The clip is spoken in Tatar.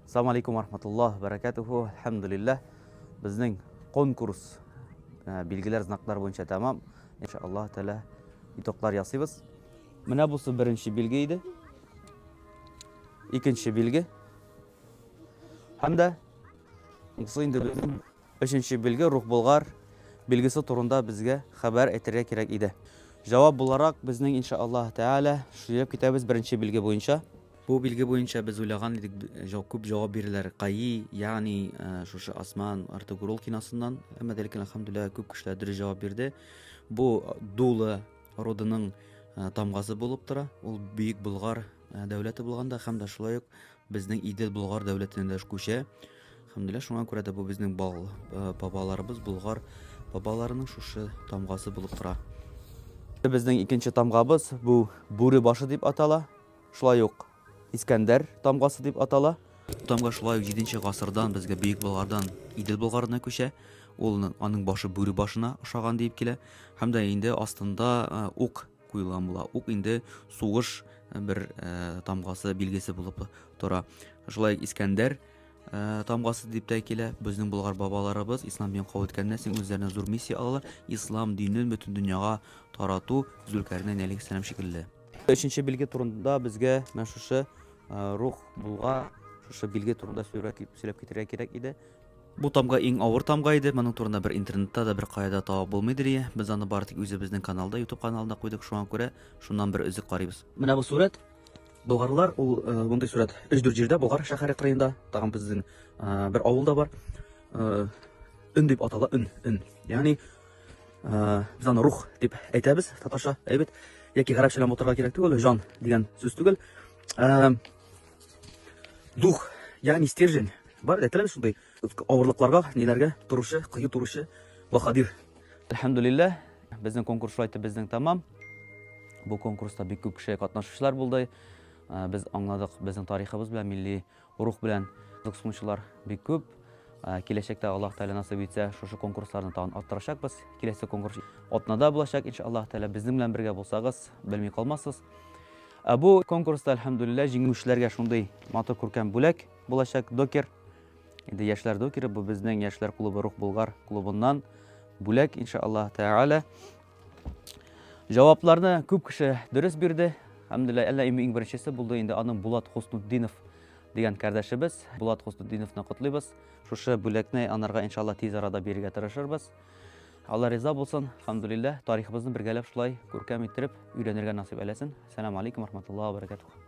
Assalamu alaikum wa rahmatullah wa barakatuhu. Alhamdulillah. Bizning konkurs bilgiler znaklar boyunca tamam. İnşallah Teala itoqlar yasaymiz. Mana busi birinchi bilgi edi. Ikkinchi bilgi. Hamda endi bizning uchinchi bilgi ruh bulgar bilgisi turunda bizga xabar etirga kerak edi. Javob bo'laroq bizning inshaalloh Teala shu kitobimiz birinchi bilgi bo'yicha. Bu bilgi boyunca biz o'ylagan edik, ko'p javob beriladi. Qayyi, ya'ni shu Osman Artugurul kinosidan, ammo lekin alhamdulillah ko'p kishilar diri javob berdi. Bu Dula rodining tamg'asi bo'lib tura. Ul buyuk Bulg'ar davlati bo'lganda hamda shulay bizning Idil Bulg'ar davlatining qo'sha. Alhamdulillah shunga ko'ra bu bizning babalarimiz Bulg'ar babalarining shu tamg'asi bo'lib tura. Bizning ikkinchi tamg'amiz bu Bo'ri boshi deb atala. Shulay İskender tamgası deb atala. Tamga shulay 7-asrdan bizga buyuk Bulg'ardan Idil Bulg'arına ko'sha. Onun başı Bo'ri boshina o'xshagan deb kela. Hamda endi ostida o'q qo'yilgan bo'la. O'q endi so'g'ish bir tamg'asi belgisi bo'lib tura. Shulay İskender tamg'asi deb kela. Bizning Bulg'ar babalarimiz islom dinini qabul etgandan so'ng o'zlarining zo'r missiya oldilar. İslam dinini butun dunyoga taratu Zulkarnayn alayhissalom shekilli. Üçüncü bilgi turunda bizga mana shu ruh bulg'ar shu bilgi turunda söylep ketirga kerak edi. Bu tamga eng og'ir tamga edi. Buning turunda bir internetda da bir qoida topib bo'lmaydi. Biz uni bartik o'zi bizning kanalda, YouTube kanalida qo'ydik. Shunga ko'ra shundan bir o'zi qaraymiz. Mana bu surat Bulg'arlar bunday surat 3-4 yerda Bulg'ar shahar yaqinida, tag'in bizning bir ovulda bor. Un deb ataladi, un. Ya'ni biz uni ruh deb aytamiz, tatasha aytib. Yoki qarabchilar o'tirga kerak tugul, jon degan so'z tugul. Duh, ya'ni stержень bor, aytiladi shunday. Og'irliqlarga, nelarga turishi, qiyi turishi bahodir. Alhamdulillah, bizning konkurs shulayti bizning tamam. Bu konkursda ko'p kishi qatnashuvchilar bo'ldi. Biz angladik, bizning tariximiz bilan, milliy ruh bilan qiziquvchilar ko'p. Kelajakda Alloh taolo nasib etsa, shu konkurslarni tag'in orttirishakmiz. Kelasi konkurs otnada bo'lacak. Inshaalloh taolo bizning bilan birga bo'lsangiz, bilmay qolmassiz. Bu konkursda alhamdulillah jinguvchilarga shunday motor ko'rkam bo'lak bo'lacak doker. Endi yoshlar dokeri bu bizning yoshlar klubi Ruh Bulg'ar klubidan bo'lak inshaalloh taolo. Javoblarni ko'p kishi durust berdi. Alhamdulillah, eng birinchisi bo'ldi endi anim Bulat Husnuddinov degan kardashimiz. Bulat Husnuddinovni qutlaymiz. Shu bo'lakni anarga inshaalloh tez arada berishga tirishamiz. Allah rizo bo'lsin. Alhamdulillah, tariximizni birgalab shulay ko'rkam ettirib, uylanirga nasib aylasin. Assalomu alaykum va rahmatullohi va barakatuh.